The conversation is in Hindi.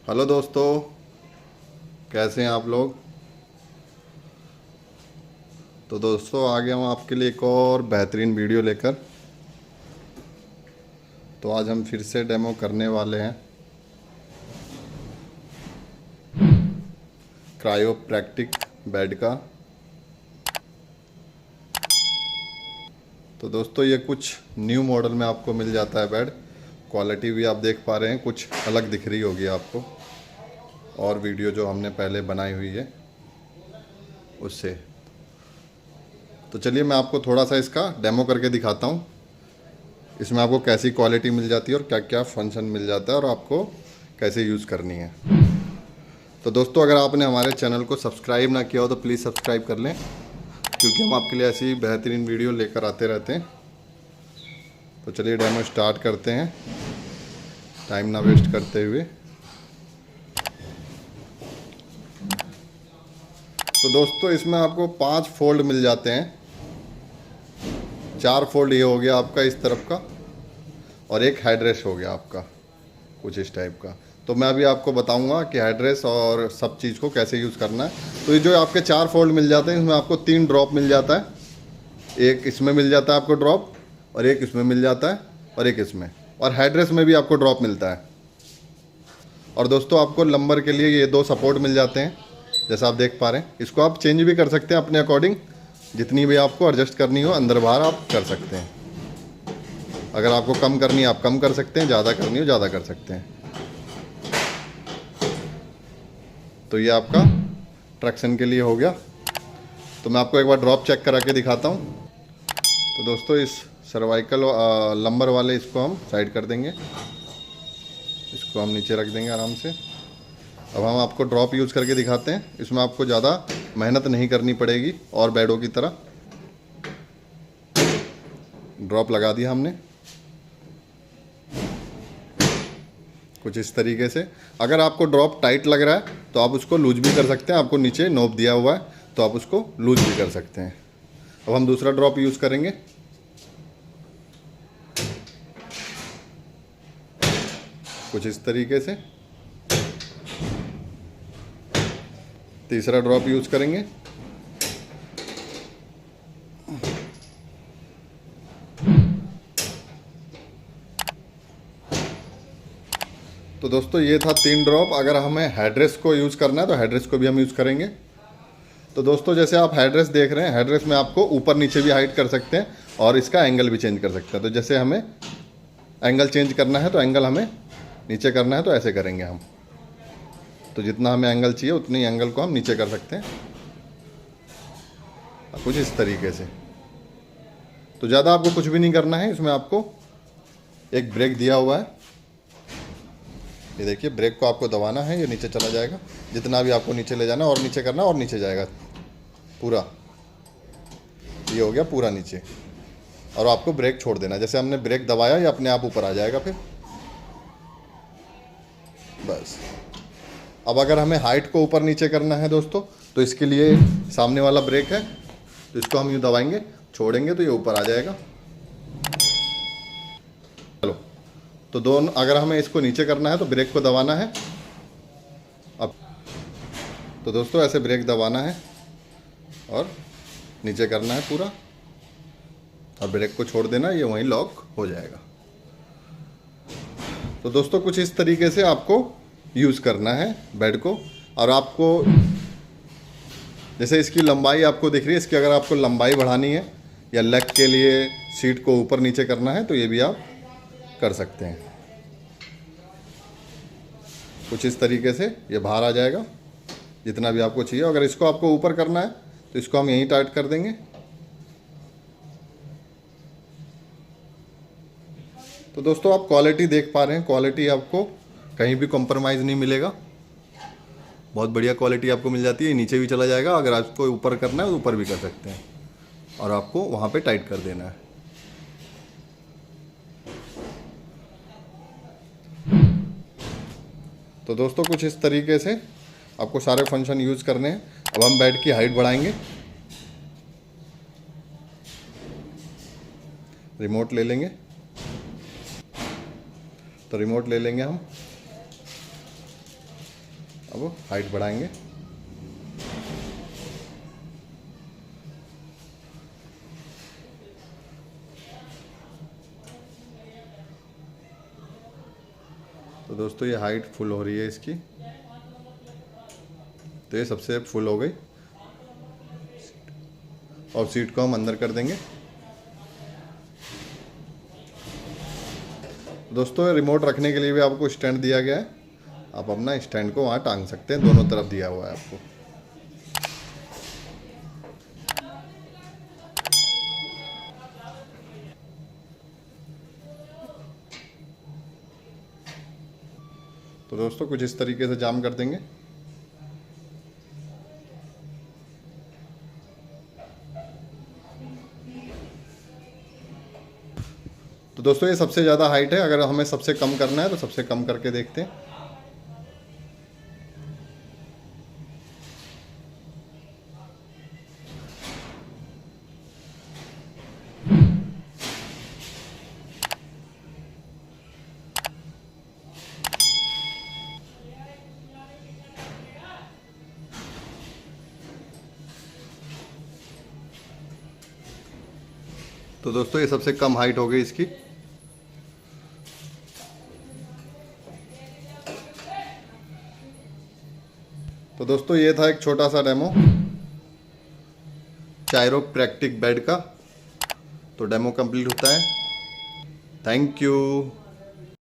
हेलो दोस्तों, कैसे हैं आप लोग। तो दोस्तों आ गया हूँ आपके लिए एक और बेहतरीन वीडियो लेकर। तो आज हम फिर से डेमो करने वाले हैं क्रायोप्रैक्टिक बेड का। तो दोस्तों ये कुछ न्यू मॉडल में आपको मिल जाता है बेड। क्वालिटी भी आप देख पा रहे हैं, कुछ अलग दिख रही होगी आपको और वीडियो जो हमने पहले बनाई हुई है उससे। तो चलिए मैं आपको थोड़ा सा इसका डेमो करके दिखाता हूँ, इसमें आपको कैसी क्वालिटी मिल जाती है और क्या क्या फंक्शन मिल जाता है और आपको कैसे यूज़ करनी है। तो दोस्तों अगर आपने हमारे चैनल को सब्सक्राइब ना किया हो तो प्लीज़ सब्सक्राइब कर लें, क्योंकि हम आपके लिए ऐसी बेहतरीन वीडियो लेकर आते रहते हैं। तो चलिए डेमो स्टार्ट करते हैं टाइम ना वेस्ट करते हुए। तो दोस्तों इसमें आपको 5 फोल्ड मिल जाते हैं। 4 फोल्ड ये हो गया आपका इस तरफ का, और एक हेडरेस्ट हो गया आपका कुछ इस टाइप का। तो मैं अभी आपको बताऊंगा कि हेडरेस्ट और सब चीज़ को कैसे यूज़ करना है। तो ये जो आपके 4 फोल्ड मिल जाते हैं, इसमें आपको 3 ड्रॉप मिल जाता है। एक इसमें मिल जाता है आपको ड्रॉप, और एक इसमें मिल जाता है, और एक इसमें, और हेडरेस्ट में भी आपको ड्रॉप मिलता है। और दोस्तों आपको लंबर के लिए ये 2 सपोर्ट मिल जाते हैं, जैसा आप देख पा रहे हैं। इसको आप चेंज भी कर सकते हैं अपने अकॉर्डिंग, जितनी भी आपको एडजस्ट करनी हो अंदर बाहर आप कर सकते हैं। अगर आपको कम करनी है आप कम कर सकते हैं, ज़्यादा करनी हो ज़्यादा कर सकते हैं। तो ये आपका ट्रैक्शन के लिए हो गया। तो मैं आपको एक बार ड्रॉप चेक करा के दिखाता हूँ। तो दोस्तों इस सर्वाइकल लंबर वाले इसको हम साइड कर देंगे, इसको हम नीचे रख देंगे आराम से। अब हम आपको ड्रॉप यूज़ करके दिखाते हैं। इसमें आपको ज़्यादा मेहनत नहीं करनी पड़ेगी और बेडों की तरह। ड्रॉप लगा दिया हमने कुछ इस तरीके से। अगर आपको ड्रॉप टाइट लग रहा है तो आप उसको लूज भी कर सकते हैं। आपको नीचे नोब दिया हुआ है तो आप उसको लूज भी कर सकते हैं। अब हम दूसरा ड्रॉप यूज़ करेंगे कुछ इस तरीके से। तीसरा ड्रॉप यूज़ करेंगे। तो दोस्तों ये था 3 ड्रॉप। अगर हमें हेडरेस्ट को यूज़ करना है तो हेडरेस्ट को भी हम यूज़ करेंगे। तो दोस्तों जैसे आप हेडरेस्ट देख रहे हैं, हेडरेस्ट में आपको ऊपर नीचे भी हाइट कर सकते हैं और इसका एंगल भी चेंज कर सकते हैं। तो जैसे हमें एंगल चेंज करना है तो एंगल हमें नीचे करना है तो ऐसे करेंगे हम। तो जितना हमें एंगल चाहिए उतनी एंगल को हम नीचे कर सकते हैं कुछ इस तरीके से। तो ज़्यादा आपको कुछ भी नहीं करना है। इसमें आपको एक ब्रेक दिया हुआ है, ये देखिए। ब्रेक को आपको दबाना है, ये नीचे चला जाएगा। जितना भी आपको नीचे ले जाना है और नीचे करना और नीचे जाएगा पूरा। ये हो गया पूरा नीचे, और आपको ब्रेक छोड़ देना। जैसे हमने ब्रेक दबाया ये अपने आप ऊपर आ जाएगा फिर बस। अब अगर हमें हाइट को ऊपर नीचे करना है दोस्तों, तो इसके लिए सामने वाला ब्रेक है, तो इसको हम यूँ दबाएंगे, छोड़ेंगे तो ये ऊपर आ जाएगा। चलो, तो दोनों, अगर हमें इसको नीचे करना है तो ब्रेक को दबाना है। अब तो दोस्तों ऐसे ब्रेक दबाना है और नीचे करना है पूरा, और ब्रेक को छोड़ देना, ये वहीं लॉक हो जाएगा। तो दोस्तों कुछ इस तरीके से आपको यूज़ करना है बेड को। और आपको जैसे इसकी लंबाई आपको दिख रही है, इसकी अगर आपको लंबाई बढ़ानी है या लेग के लिए सीट को ऊपर नीचे करना है तो ये भी आप कर सकते हैं। कुछ इस तरीके से ये बाहर आ जाएगा जितना भी आपको चाहिए। अगर इसको आपको ऊपर करना है तो इसको हम यहीं टाइट कर देंगे। तो दोस्तों आप क्वालिटी देख पा रहे हैं, क्वालिटी आपको कहीं भी कॉम्प्रोमाइज़ नहीं मिलेगा। बहुत बढ़िया क्वालिटी आपको मिल जाती है। नीचे भी चला जाएगा, अगर आपको ऊपर करना है तो ऊपर भी कर सकते हैं, और आपको वहाँ पे टाइट कर देना है। तो दोस्तों कुछ इस तरीके से आपको सारे फंक्शन यूज़ करने हैं। अब हम बेड की हाइट बढ़ाएंगे। रिमोट ले लेंगे, तो रिमोट ले लेंगे हम। अब हाइट बढ़ाएंगे। तो दोस्तों ये हाइट फुल हो रही है इसकी, तो ये सबसे फुल हो गई। और सीट को हम अंदर कर देंगे। दोस्तों रिमोट रखने के लिए भी आपको स्टैंड दिया गया है, आप अपना स्टैंड को वहाँ टांग सकते हैं, दोनों तरफ दिया हुआ है आपको। तो दोस्तों कुछ इस तरीके से जाम कर देंगे। तो दोस्तों ये सबसे ज़्यादा हाइट है, अगर हमें सबसे कम करना है तो सबसे कम करके देखते हैं। तो दोस्तों ये सबसे कम हाइट हो गई इसकी। तो दोस्तों ये था एक छोटा सा डेमो चायरोप्रैक्टिक बेड का। तो डेमो कंप्लीट होता है। Thank you.